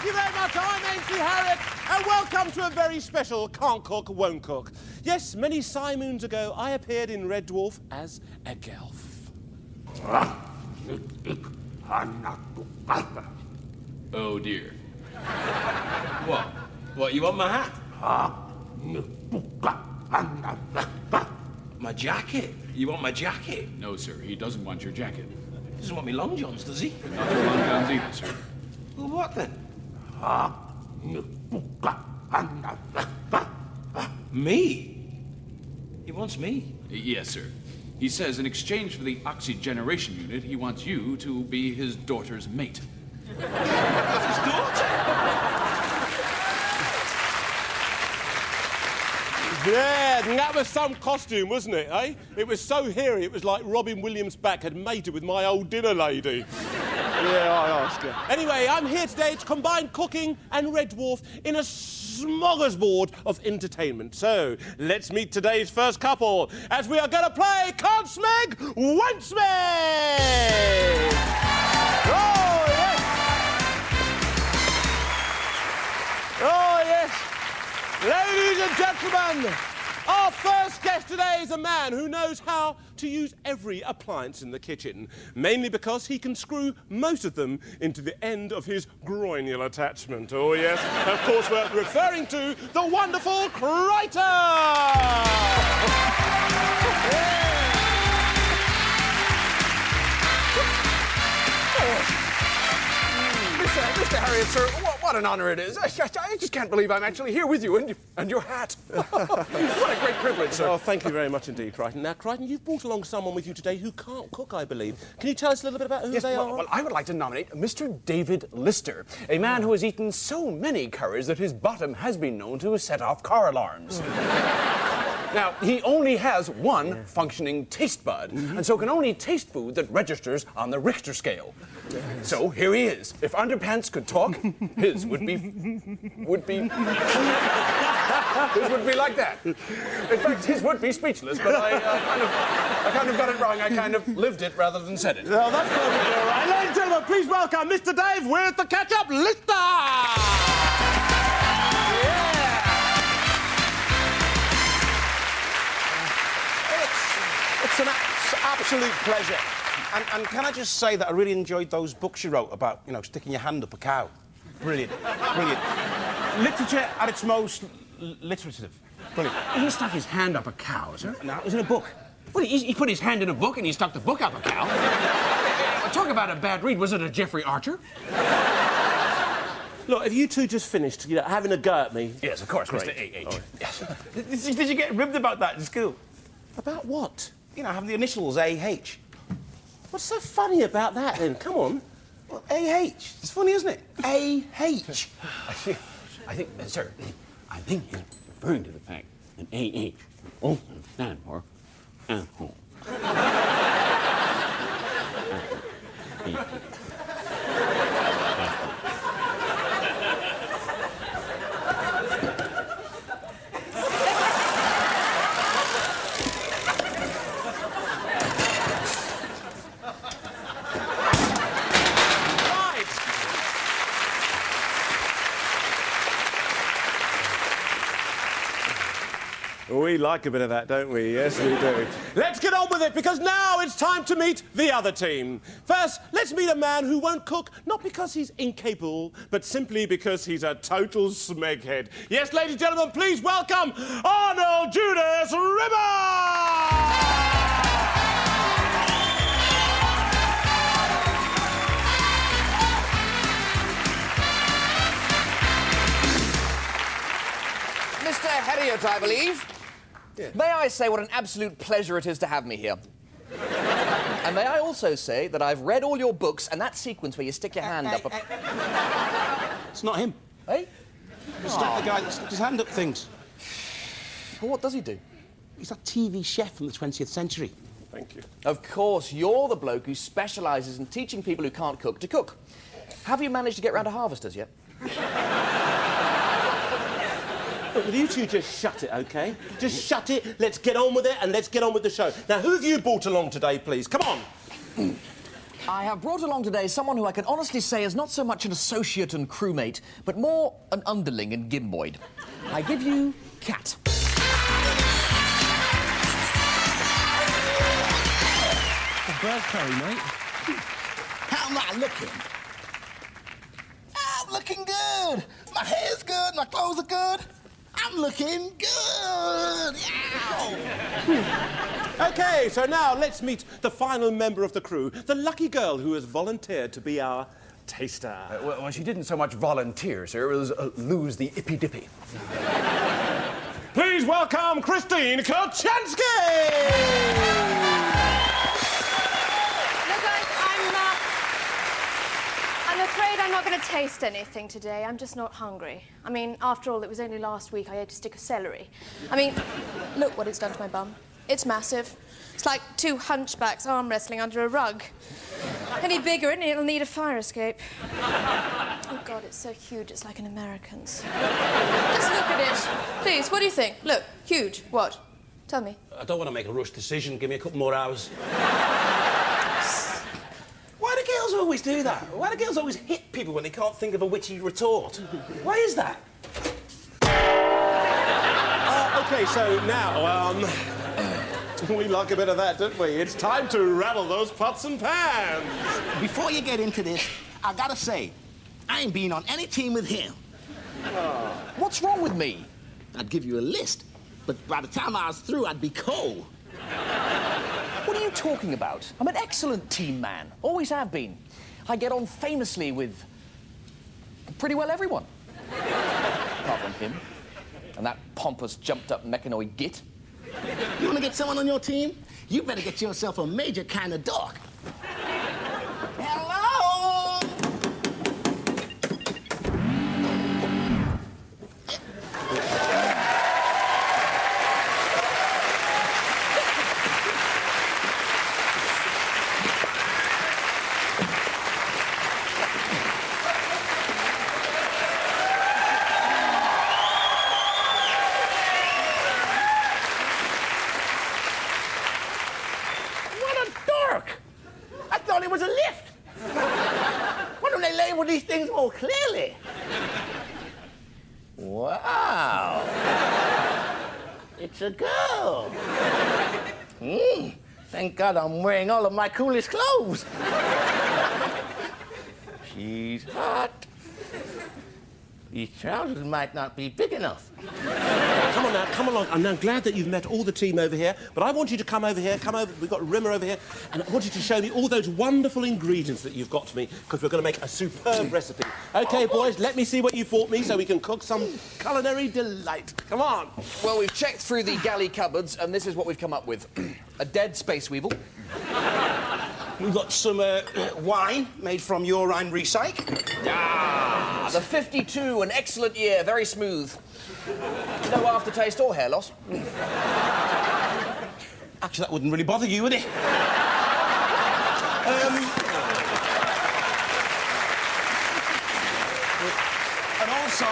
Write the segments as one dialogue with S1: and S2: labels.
S1: Thank you very much. I'm Ainsley Harriott, and welcome to a very special Can't Cook, Won't Cook. Yes, many moons ago, I appeared in Red Dwarf as a gelf.
S2: Oh, dear. What? What, you want my hat? My jacket? You want my jacket?
S3: No, sir, he doesn't want your jacket.
S2: He doesn't want me long johns, does he?
S3: Not your long guns either, sir.
S2: Well, what then? Me? He wants me.
S3: Yes, sir. He says in exchange for the oxygeneration unit, he wants you to be his daughter's mate.
S2: His daughter?
S1: Yeah, and that was some costume, wasn't it, eh? It was so hairy, it was like Robin Williams' back had mated with my old dinner lady. Yeah, I asked her. Anyway, I'm here today to combine cooking and Red Dwarf in a smorgasbord of entertainment. So, let's meet today's first couple, as we are going to play Cant Smeg Wont Smeg! Oh, yes! Oh, yes! Ladies and gentlemen, our first guest today is a man who knows how to use every appliance in the kitchen, mainly because he can screw most of them into the end of his groinial attachment. Oh, yes, of course, we're referring to the wonderful Crichton! Yeah.
S4: Mr. Harriott, sir, what an honour it is. I just can't believe I'm actually here with you and your hat. What a great privilege, sir.
S1: Oh, thank you very much indeed, Crichton. Now, Crichton, you've brought along someone with you today who can't cook, I believe. Can you tell us a little bit about who they are?
S4: Well, I would like to nominate Mr. David Lister, a man who has eaten so many curries that his bottom has been known to set off car alarms. Now, he only has one functioning taste bud, and so can only taste food that registers on the Richter scale. So here he is. If underpants could talk, his would be like that. In fact, his would be speechless, but I kind of got it wrong. I kind of lived it rather than said it.
S1: Oh, that's perfectly all right. Ladies and gentlemen, please welcome Mr. Dave with the ketchup lister!
S5: It's an absolute pleasure. And can I just say that I really enjoyed those books you wrote about, you know, sticking your hand up a cow. Brilliant, brilliant. Literature at its most literative. Brilliant.
S4: He didn't stuck his hand up a cow, sir.
S5: No, it was in a book.
S4: Well, he put his hand in a book and he stuck the book up a cow. Talk about a bad read. Was it a Jeffrey Archer?
S1: Look, have you two just finished, you know, having a go at me?
S4: Yes, of course,
S1: Great.
S4: Mr. A.H.
S1: Oh.
S4: Yes. Did you get ribbed about that in school?
S1: About what?
S5: You know, having the initials A.H.
S1: What's so funny about that, then? Come on.
S5: Well, A.H. It's funny, isn't it? A.H.
S4: I think, sir, I think he's referring to the fact that A.H. also stands for asshole.
S1: We like a bit of that, don't we? Yes, we do. Let's get on with it, because now it's time to meet the other team. First, let's meet a man who won't cook, not because he's incapable, but simply because he's a total smeghead. Yes, ladies and gentlemen, please welcome Arnold Judas Rimmer!
S6: Mr. Harriott, I believe. Yeah. May I say what an absolute pleasure it is to have me here. And may I also say that I've read all your books, and that sequence where you stick your hand up...
S5: It's not him.
S6: Eh?
S5: It's not the guy that sticks his hand up things.
S6: Well, what does he do?
S5: He's that TV chef from the 20th century.
S1: Thank you.
S6: Of course, you're the bloke who specialises in teaching people who can't cook to cook. Have you managed to get round to harvesters yet?
S1: Look, will you two just shut it, OK? Just shut it, let's get on with it, and let's get on with the show. Now, who have you brought along today, please? Come on.
S6: I have brought along today someone who I can honestly say is not so much an associate and crewmate, but more an underling and gimboid. I give you Cat.
S1: Bird curry, mate.
S7: How am I looking? I'm looking good. My hair's good, my clothes are good. I'm looking good. Ow.
S1: OK, so now let's meet the final member of the crew, the lucky girl who has volunteered to be our taster.
S4: Well, she didn't so much volunteer, sir. It was lose the ippy-dippy.
S1: Please welcome Christine Kolchansky!
S8: I'm afraid I'm not going to taste anything today. I'm just not hungry. I mean, after all, it was only last week I ate a stick of celery. I mean, look what it's done to my bum. It's massive. It's like two hunchbacks arm wrestling under a rug. Any bigger, and it'll need a fire escape. Oh, God, it's so huge, it's like an American's. Just look at it. Please, what do you think? Look, huge. What? Tell me.
S5: I don't want to make a rushed decision. Give me a couple more hours. Why do girls always do that? Why do girls always hit people when they can't think of a witty retort? Why is that?
S1: OK, so now, we like a bit of that, don't we? It's time to rattle those pots and pans.
S7: Before you get into this, I gotta say, I ain't been on any team with him.
S6: What's wrong with me?
S7: I'd give you a list, but by the time I was through, I'd be cold.
S6: What are you talking about? I'm an excellent team man. Always have been. I get on famously with pretty well everyone. Apart from him. And that pompous, jumped-up mechanoid git.
S7: You wanna get someone on your team? You better get yourself a major kind of dog. Hello? I thought it was a lift. Why don't they label these things more clearly? Wow. It's a girl. Thank God I'm wearing all of my coolest clothes. She's hot. These trousers might not be big enough.
S1: Come on now, come along. I'm now glad that you've met all the team over here, but I want you to come over here, we've got Rimmer over here, and I want you to show me all those wonderful ingredients that you've got to me, because we're going to make a superb recipe. OK, boys, let me see what you've brought me so we can cook some culinary delight. Come on.
S6: Well, we've checked through the galley cupboards, and this is what we've come up with. A dead space weevil.
S5: We've got some wine made from urine recyc.
S6: Ah, the 52, an excellent year, very smooth. No aftertaste or hair loss.
S5: Actually, that wouldn't really bother you, would it?
S4: And also,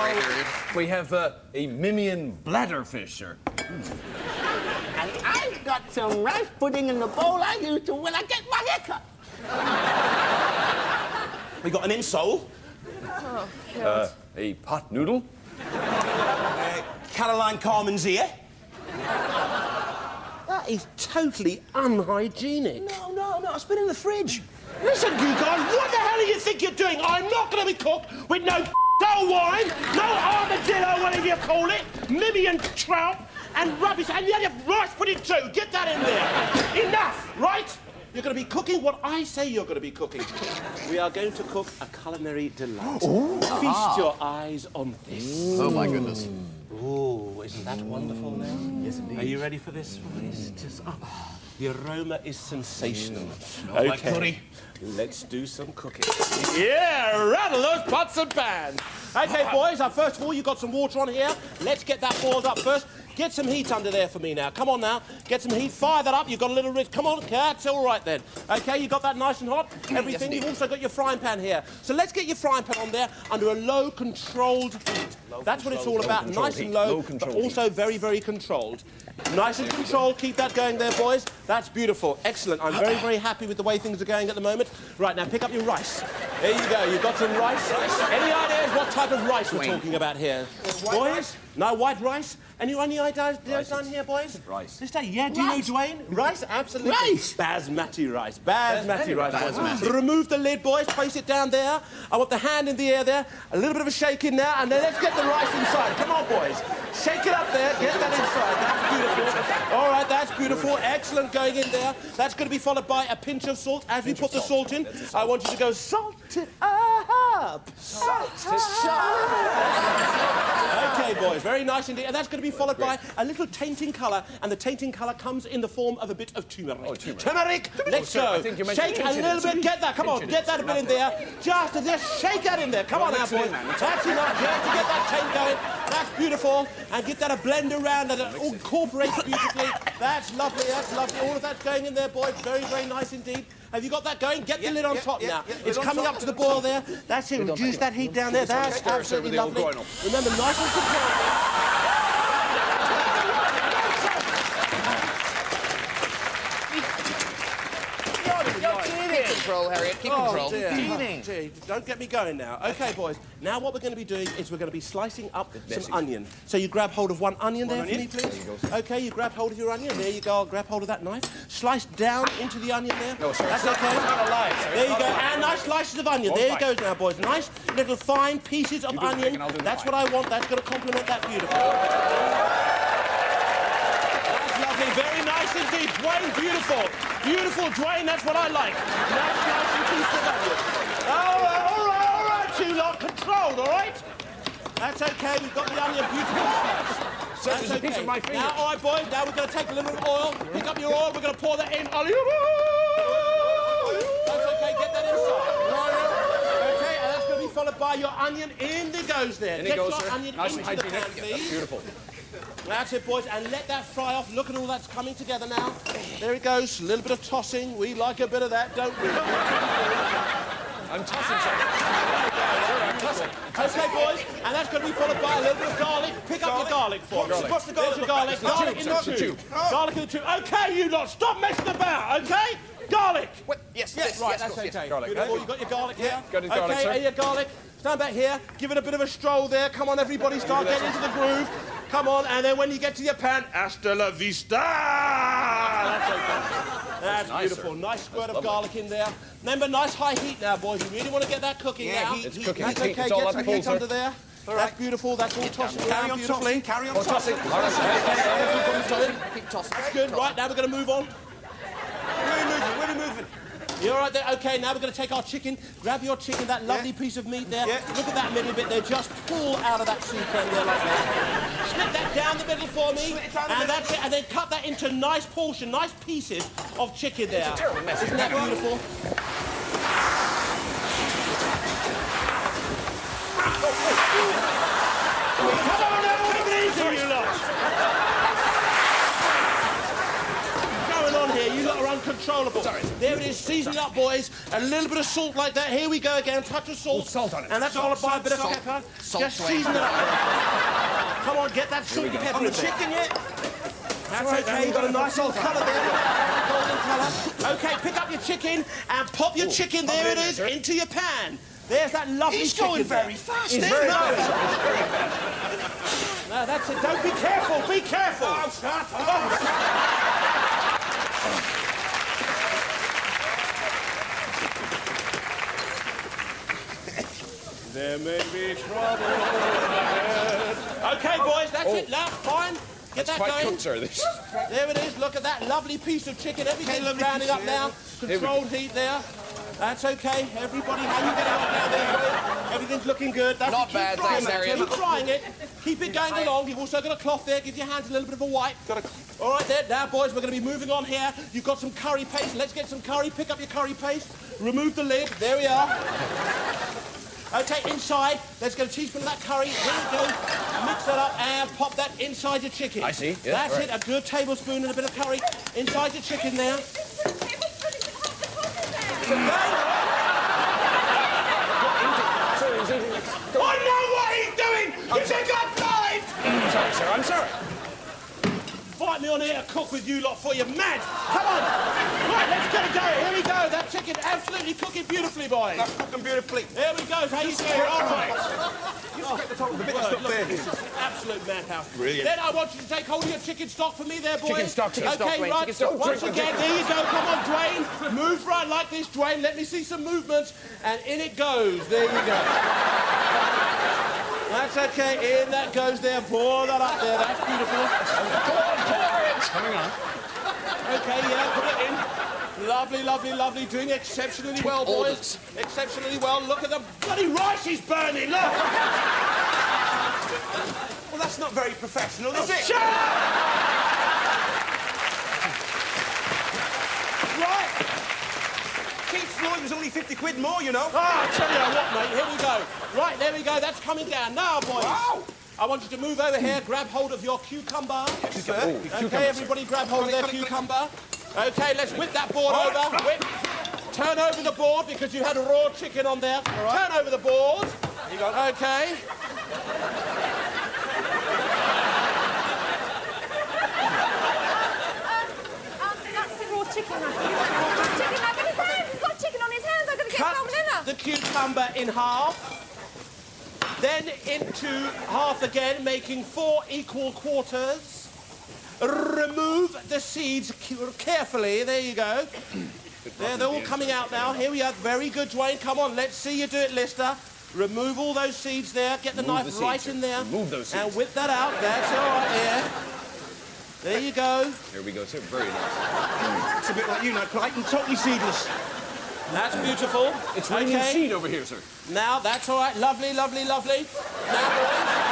S4: we have a Mimian bladderfish, sir.
S7: And I've got some rice pudding in the bowl I use to when I get my haircut.
S5: We got an insole.
S8: Oh, God.
S4: A pot noodle.
S5: Caroline Carmen's ear.
S1: That is totally unhygienic.
S5: No, it's been in the fridge.
S1: Listen, you guys, what the hell do you think you're doing? I'm not going to be cooked with no wine, no armadillo, whatever you call it, Mimian trout, and rubbish, and you have rice pudding too. Get that in there. Enough, right? You're going to be cooking what I say you're going to be cooking. We are going to cook a culinary delight. Feast your eyes on this.
S6: Oh, my goodness.
S1: Oh, isn't that wonderful now? Yes, indeed. Are you ready for this? The aroma is sensational.
S5: Like curry.
S1: Let's do some cooking. Yeah, rattle those pots and pans. OK, boys, first of all, you've got some water on here. Let's get that boiled up first. Get some heat under there for me now. Come on now. Get some heat. Fire that up. You've got a little rich. Come on, that's all right then. OK, you got that nice and hot? Everything.
S6: Yes,
S1: You've also got your frying pan here. So let's get your frying pan on there under a low controlled heat. That's what it's all about. Nice and low, but also very, very controlled. Nice and controlled. Keep that going there, boys. That's beautiful. Excellent. I'm very, very happy with the way things are going at the moment. Right, now pick up your rice. There you go. You've got some rice. Any ideas what type of rice we're talking about here? Boys? No, white rice? Any ideas down here, boys?
S3: Rice.
S1: Yeah, do you know Dwayne? Rice? Absolutely.
S7: Rice?
S1: Basmati rice. Basmati rice. Remove the lid, boys. Place it down there. I want the hand in the air there. A little bit of a shake in there, and then let's get the rice inside. Come on, boys. Shake it up there. Get that inside. That's beautiful. All right, that's beautiful. Excellent going in there. That's going to be followed by a pinch of salt. As we put the salt in, I want you to go salt it up. Salt it up. Okay, boys. Very nice indeed. And that's going to be followed by a little tainting colour, and the tainting colour comes in the form of a bit of turmeric.
S3: Oh, turmeric.
S1: Turmeric. Let's go. Shake a little bit. Get that. Come on. Get that a bit in there. Just shake that in there. Come on now, boys. That's enough. Just to get that taint going. That's beautiful. And get that a blend around and it incorporates beautifully. That's lovely. That's lovely. All of that's going in there, boys. Very, very nice indeed. Have you got that going? Get the lid on top now. It's coming up to the boil there. That's it. Reduce that heat down there. That's absolutely lovely. Remember, nice and controlled.
S6: Keep control, Harriet. Keep control.
S1: Dear. Don't get me going now. Okay, boys. Now what we're going to be doing is we're going to be slicing up some onion. So you grab hold of one onion there for me, please. Okay, you grab hold of your onion. There you go. I'll grab hold of that knife. Slice down into the onion there.
S3: No, sorry.
S1: That's okay. There you go. And nice slices of onion. There you go now, boys. Nice little fine pieces of onion. That's what I want. That's going to complement that beautifully. Very nice indeed. Dwayne, beautiful. Beautiful, Dwayne, that's what I like. Nice and piece of onion. All right, you lot. Controlled, all right? That's okay. We've got the onion beautiful.
S3: So there's a piece of my finger.
S1: Now, all right, boys, now we're going to take a little bit of oil. Pick up your oil. We're going to pour that in. Olive. That's okay. Get that inside. Okay, and that's going to be followed by your onion. In it goes there.
S3: In it goes, sir.
S1: Onion
S3: Nice
S1: into
S3: and
S1: the pan,
S3: hygienic.
S1: please.
S3: That's beautiful.
S1: That's it, boys, and let that fry off. Look at all that's coming together now. There it goes. A little bit of tossing. We like a bit of that, don't we?
S3: I'm tossing, sir. I'm tossing.
S1: Okay, boys, and that's going to be followed by a little bit of garlic. Pick up your garlic for me. What's the garlic? Garlic. Garlic in the tube. Garlic in the tube. Okay, you lot, stop messing about, okay? Garlic.
S6: Wait, yes,
S1: Right, that's
S6: yes.
S1: okay.
S3: Garlic,
S1: Beautiful. You got your garlic here?
S3: Got his garlic, sir.
S1: Okay, your garlic. Stand back here. Give it a bit of a stroll there. Come on, everybody, start getting into the groove. Come on, and then when you get to your pan, hasta la vista! That's okay. That's nice, beautiful. Sir. Nice squirt of garlic in there. Remember, nice high heat now, boys. You really want to get that cooking now.
S3: It's cooking.
S1: That's okay.
S3: It's all
S1: Get some heat under there.
S5: All
S1: That's
S5: right.
S1: beautiful. That's all tossing around beautifully.
S5: Carry on tossing.
S6: Keep tossing.
S1: That's good. Right, now we're going to move on.
S5: Where are we moving?
S1: You all right there? Okay, now we're going to take our chicken. Grab your chicken, that lovely piece of meat there. Look at that middle bit there. Just pull out of that soup pan there like that. Slip that down the middle for me. And that's it. And then cut that into nice portion, nice pieces of chicken there.
S6: It's a terrible mess.
S1: Isn't that beautiful? Come on now, what are you lot? On here, you lot are uncontrollable.
S3: Sorry.
S1: There it is, season it up, boys. A little bit of salt like that. Here we go again, touch of salt.
S3: Salt on it.
S1: And that's followed by a bit of pepper. Just season it up. Come on, get that salt and pepper
S5: On the
S1: in there.
S5: chicken yet?
S1: That's okay, you've got a nice little colour there. Golden colour. Okay, pick up your chicken and pop your chicken, there it is, into your pan. There's that lovely
S5: He's
S1: chicken
S5: going
S1: there.
S5: very fast.
S3: He's very fast.
S1: No, that's it. Don't be careful. Be careful. Oh, shut up. There may be trouble ahead. Okay, boys, that's it. Now, fine. Get that
S3: Quite
S1: going.
S3: cooked, sir, this.
S1: There it is. Look at that lovely piece of chicken. Everything's rounding up now. Controlled heat there. That's okay. Everybody, how you getting on now there? Everything's looking good. That's
S6: Not
S1: it.
S6: bad,
S1: Keep frying
S6: thanks,
S1: it.
S6: Harriet.
S1: Keep frying it. Keep it going along. You've also got a cloth there. Give your hands a little bit of a wipe. All right, there. Now, boys, we're going to be moving on here. You've got some curry paste. Let's get some curry. Pick up your curry paste. Remove the lid. There we are. Okay, inside, let's get a teaspoon of that curry. Here we go. Mix that up and pop that inside your chicken.
S3: I see. Yeah,
S1: That's
S3: right.
S1: it. A good tablespoon and a bit of curry inside your chicken there. I know what he's doing! You think I'm blind!
S3: Sorry, sir, I'm sorry.
S1: Fight me on cook with you lot for you mad. Come on. Right, let's get it going. Here we go. That chicken absolutely cooking beautifully, boys.
S5: That's cooking beautifully.
S1: Here we go. How you doing? All right.
S5: You scrape the top of the bit that's stuck there.
S1: This is an absolute madhouse.
S5: Brilliant.
S1: Then I want you to take hold of your chicken stock for me there, boys.
S5: Chicken stock,
S1: Okay,
S6: Dwayne,
S1: right.
S6: chicken stock.
S1: Once again, there you go. Come on, Dwayne. Move right like this, Dwayne. Let me see some movements. And in it goes. There you go. That's okay. In that goes there. Pour that up there. That's beautiful. Come on, pour it.
S4: Coming on.
S1: Okay, yeah, put it in. Lovely, lovely, lovely. Doing exceptionally well, boys.
S6: Orders.
S1: Exceptionally well. Look at the bloody rice is burning. Look.
S5: Well, that's not very professional, is it?
S1: Shut up! Right.
S5: Keith Floyd was only 50 quid more, you know.
S1: Ah, I'll tell you what, mate. Here we go. Right, there we go. That's coming down. Now, boys.
S5: Wow.
S1: I want you to move over here, grab hold of your cucumber.
S5: Yes, sir.
S1: Okay, everybody grab hold of their cucumber. Okay, let's whip that board over. Whip. Turn over the board because you had a raw chicken on there. Turn over the board.
S5: There you go.
S1: Okay.
S8: That's the raw chicken. Chicken up in his hands. He's got chicken on his hands. I'm going to get
S1: Cut
S8: salmonella.
S1: the cucumber in half. Then into half again, making 4 equal quarters. Remove the seeds carefully. There you go. There, they're all coming out now. Here we are. Very good, Dwayne. Come on, let's see you do it, Lister. Remove all those seeds there. Get the knife right in there.
S4: Remove those seeds.
S1: And whip that out. That's all right there. There you go.
S4: Here we go, sir. Very nice.
S5: It's a bit like you, now, Clayton. Totally seedless.
S1: That's beautiful.
S4: It's raining seed over here, sir.
S1: Now, that's all right. Lovely, lovely, lovely. Now, boys.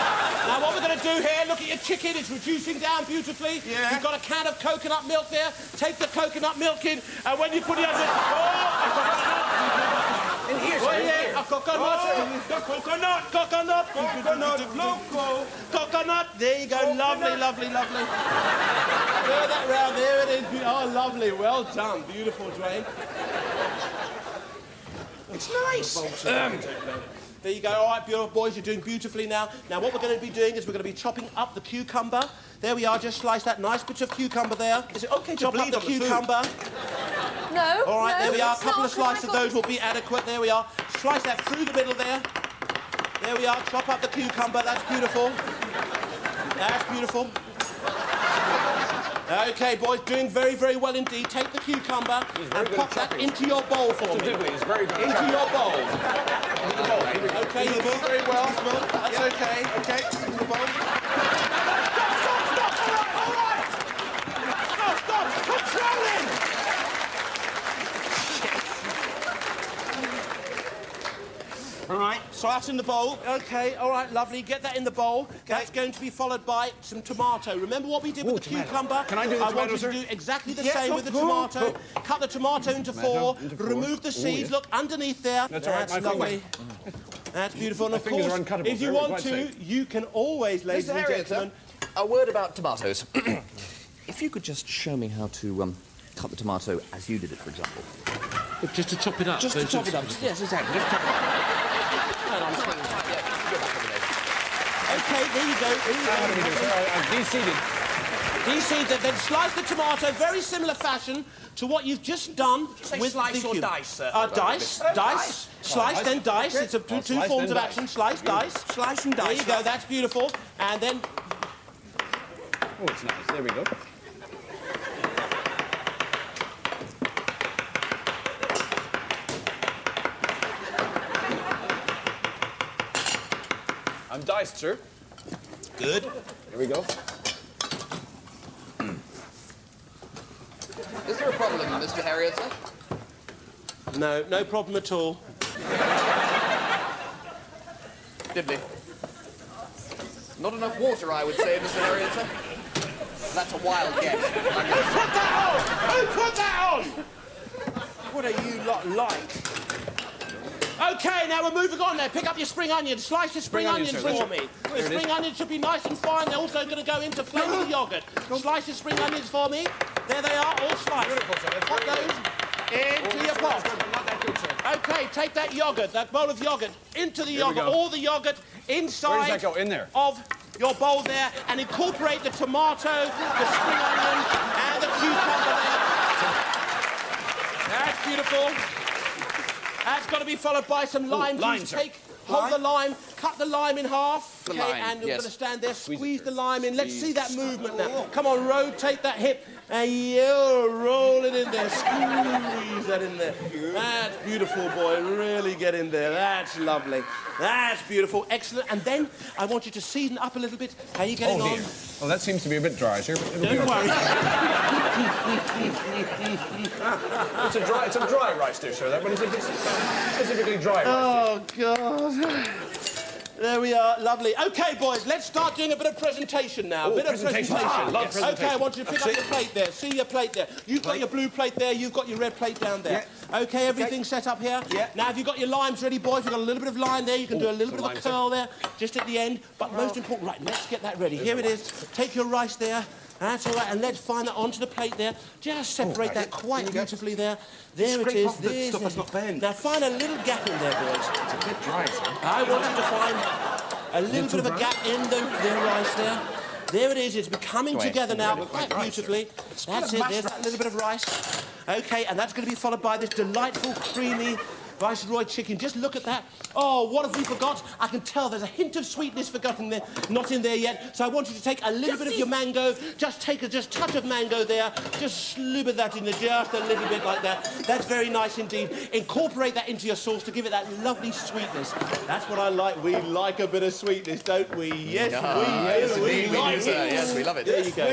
S1: Now, what we're going to do here, look at your chicken. It's reducing down beautifully.
S5: Yeah.
S1: You've got a can of coconut milk there. Take the coconut milk in, and when you put it under... Oh,
S5: In here,
S1: oh,
S5: sir.
S1: yeah, a coconut. Coconut, coconut.
S5: Coconut, loco.
S1: Coconut. There you go. Lovely, lovely, lovely. Throw that round. There it is. Oh, lovely. Well done. Beautiful, Dwayne.
S5: It's nice.
S1: There you go. All right, beautiful boys, you're doing beautifully now. Now, what we're going to be doing is we're going to be chopping up the cucumber. There we are. Just slice that nice bit of cucumber there.
S5: Is it okay to
S1: Chop up
S5: bleed
S1: the
S5: on the food?
S1: cucumber.
S8: No.
S1: All right,
S8: no,
S1: there we are. A
S8: it's
S1: couple
S8: not.
S1: of slices
S8: Oh
S1: of
S8: my
S1: those will be adequate. There we are. Slice that through the middle there. There we are. Chop up the cucumber. That's beautiful. That's beautiful. Okay, boys, doing very, very well indeed. Take the cucumber and pop that into your bowl for me.
S4: He's very good.
S1: Into your bowl. Okay, you do very well. That's okay.
S5: Okay, in the bowl.
S1: Stop! Controlling!
S5: All right, so that's in the bowl.
S1: Okay, all right, lovely. Get that in the bowl. That's going to be followed by some tomato. Remember what we did with the cucumber?
S4: Can I do the
S1: I want
S4: tomato,
S1: you
S4: sir?
S1: to do exactly the
S5: Yeah,
S1: same
S5: go,
S1: with the
S5: go,
S1: tomato.
S5: go.
S1: Cut the tomato into 4.
S4: into 4.
S1: Remove the seeds.
S4: yeah.
S1: Look underneath there.
S4: That's all right, my
S1: lovely. That's beautiful. And of
S4: fingers
S1: course,
S4: are uncuttable,
S1: if you
S4: sir.
S1: want
S4: Quite
S1: to,
S4: safe.
S1: you can always, ladies
S6: Mr.
S1: and
S6: Harriet,
S1: gentlemen.
S6: a word about tomatoes. If you could just show me how to cut the tomato as you did it, for example.
S2: Just to chop it up.
S6: Just to chop it up. Yes, exactly. Just chop it up. No, I'm saying, yeah, go back a minute.
S1: Okay, there you go.
S4: I've de-seeded.
S1: Deseed it, then slice the tomato, very similar fashion to what you've just done with
S5: slice
S1: the
S5: or
S1: cube.
S5: dice, sir?
S1: Dice. Slice, then dice. It's a two
S4: slice,
S1: forms
S4: then
S1: of
S4: dice.
S1: action. Slice, dice.
S5: Slice and dice.
S1: There you go, that's beautiful. And then,
S4: Oh, it's nice. There we go. I'm diced, sir.
S5: Good.
S4: Here we go.
S6: Is there a problem, Mr. Harriet, sir?
S1: no problem at all.
S6: Diddley. Not enough water, I would say, Mr. Harriet, sir. That's a wild guess.
S1: Who put that on? Who put that on?
S5: What are you lot like?
S1: Okay, now we're moving on there. Pick up your spring onions. Slice your spring onions
S4: onions,
S1: for
S4: sir.
S1: me. The
S4: it is.
S1: spring onions should be nice and fine. They're also going to go into flavour the yoghurt. Slice your spring onions for me. There they are, all sliced. Pop those into your pot.
S4: Not that good, sir.
S1: Okay, take that yoghurt, that bowl of yoghurt, into the
S4: we
S1: yoghurt,
S4: go.
S1: all the yoghurt inside
S4: Where does that go? In there?
S1: of your bowl there and incorporate the tomato, the spring onion, and the cucumber there. That's beautiful. That's got to be followed by some lime juice. Hold the lime, cut the lime in half.
S6: The
S1: Okay,
S6: lime,
S1: and you're
S6: yes.
S1: going to stand there, squeeze the lime in. Let's see that movement now. Come on, rotate that hip, and you roll it in there. Squeeze that in there. That's beautiful, boy. Really get in there. That's lovely. That's beautiful. Excellent. And then I want you to season up a little bit. How are you getting on?
S4: Well, that seems to be a bit dry, sir. But
S1: Don't worry.
S4: It's a dry rice dish, sir. That one is a specifically dry rice.
S1: Oh, God. There we are. Lovely. OK, boys, let's start doing a bit of presentation now.
S4: Presentation. I love presentation.
S1: OK, I want you to pick up your plate there. See your plate there. You've got your blue plate there. You've got your red plate down there.
S5: Yeah.
S1: OK, everything's set up here?
S5: Yeah.
S1: Now, have you got your limes ready, boys? We've got a little bit of lime there. You can do a little bit of a curl there, just at the end. But most important, right, let's get that ready. Here it is. Take your rice there. That's all right, and let's find that onto the plate there. Just separate that quite beautifully there. There it is.
S5: Off the stuff that's not bent.
S1: Now find a little gap in there, boys.
S5: It's a bit dry, sir.
S1: I want you to find a little bit of a gap in the rice there. There it is. It's becoming together now quite beautifully. That's it. There's that little bit of rice. OK, and that's going to be followed by this delightful, creamy Viceroy chicken. Just look at that. Oh, what have we forgot? I can tell there's a hint of sweetness forgotten there, not in there yet. So I want you to take a little bit of your mango. Just take a touch of mango there. Just slither that in there just a little bit like that. That's very nice indeed. Incorporate that into your sauce to give it that lovely sweetness. That's what I like. We like a bit of sweetness, don't we? Yes, we do.
S6: Yes, we love it.
S1: There you go.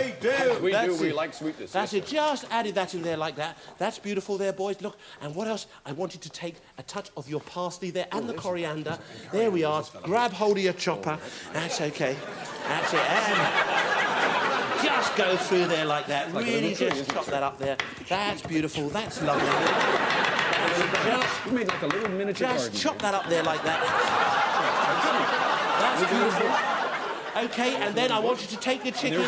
S4: We do.
S1: That's
S4: We
S1: it.
S4: like sweetness.
S1: That's it. Just added that in there like that. That's beautiful there, boys. Look. And what else? I want you to take a touch of your parsley there and the coriander. There we are. Grab hold of your chopper. That's okay. That's it. And just go through there like that. Really just chop that up there. That's beautiful. That's lovely.
S4: You made like a little miniature garden.
S3: garden.
S1: Chop that up there like that. That's beautiful. Okay, and then I want you to take the chicken.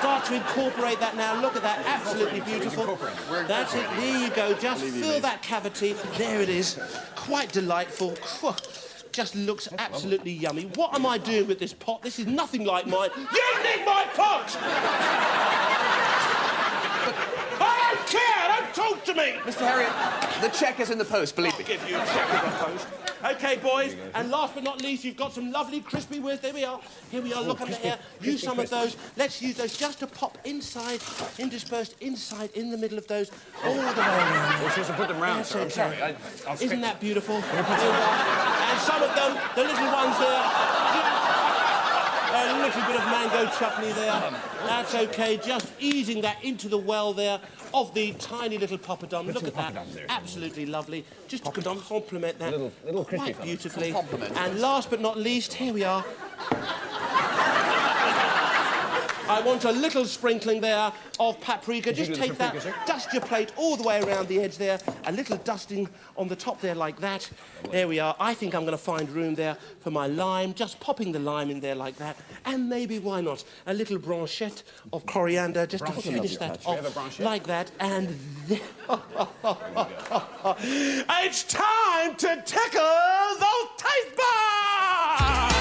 S1: Start to incorporate that now. Look at that. Absolutely beautiful. That's it. There you go. Just fill that cavity. There it is. Quite delightful. Just looks absolutely yummy. What am I doing with this pot? This is nothing like mine. You need my pot! I don't care! Don't talk to me!
S6: Mr. Harriet, the check is in the post, believe me.
S1: I'll give you a check in the post. OK, boys, and last but not least, you've got some lovely crispy whiz. There we are. Here we are. Look under here. Use some of those. Let's use those just to pop inside, interspersed inside, in the middle of those, all the way around.
S4: We're supposed to put them round, sir. I'm sorry.
S1: Isn't that beautiful? And some of them, the little ones there, a little bit of mango chutney there. That's OK. Just easing that into the well there of the tiny little poppadom. Look at that. Absolutely lovely. Just to complement that
S4: little crispy
S1: quite beautifully.
S6: Compliment.
S1: And last but not least, here we are. I want a little sprinkling there of paprika. Just take that, dust your plate all the way around the edge there. A little dusting on the top there like that. There we are. I think I'm going to find room there for my lime. Just popping the lime in there like that. And maybe, why not, a little branchette of coriander just to finish that off like that. And it's time to tickle those taste buds!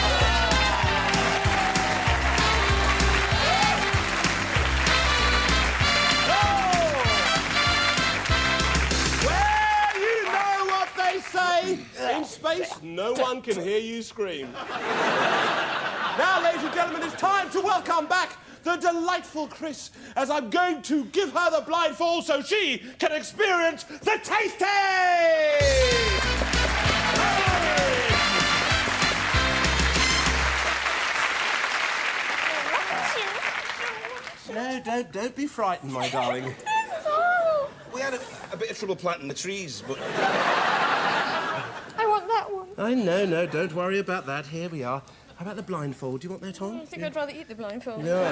S1: In space, no one can hear you scream. Now, ladies and gentlemen, it's time to welcome back the delightful Chris, as I'm going to give her the blindfold so she can experience the taste taste! No, don't be frightened, my darling.
S5: We had a bit of trouble planting the trees, but...
S8: I want that one.
S1: I know, no, don't worry about that. Here we are. How about the blindfold? Do you want that on?
S8: I think I'd rather eat the blindfold.
S1: No,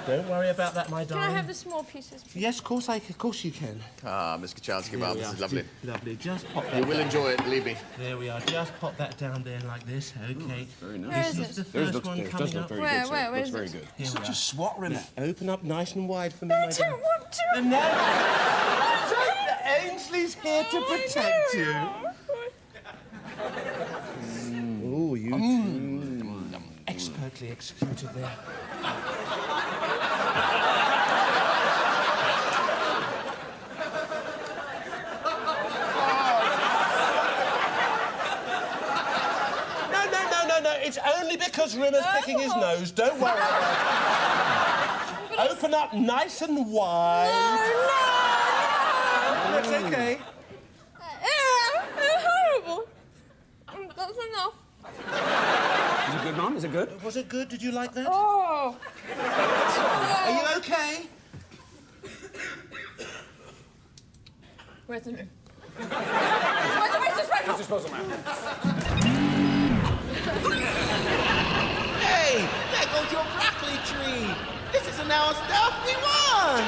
S1: don't worry about that, my
S8: Can
S1: darling.
S8: I have the small pieces, please?
S1: Yes, of course you can.
S6: Ah, Miss Kachansky, Bob, this is lovely.
S1: Lovely. Just pop that
S6: You will
S1: down.
S6: enjoy it, believe me.
S1: There we are. Just pop that down there like this. OK.
S4: Very nice.
S8: Where
S1: This
S8: is
S1: is the
S8: it?
S1: first one coming up.
S8: Where is
S4: Very
S8: it?
S4: good.
S1: Here we
S5: Such
S1: are.
S5: a swatter in it.
S1: Open up nice and wide for me,
S8: I
S1: my
S8: don't
S1: darling.
S8: want to.
S1: No. Ainsley's here to protect you. Oh, you too.
S5: Pertly executed there.
S1: No, it's only because Rimmer's picking his nose. Don't worry about it. Open up nice and wide.
S8: No.
S1: That's okay.
S8: It's horrible. That's enough.
S4: Is it good, Mum? Is it good?
S1: Was it good? Did you like that?
S8: Oh.
S1: Are you okay?
S8: Where's the room? Where's the
S4: Disposal man.
S7: Hey, there goes your broccoli tree. This is an our stuff we won.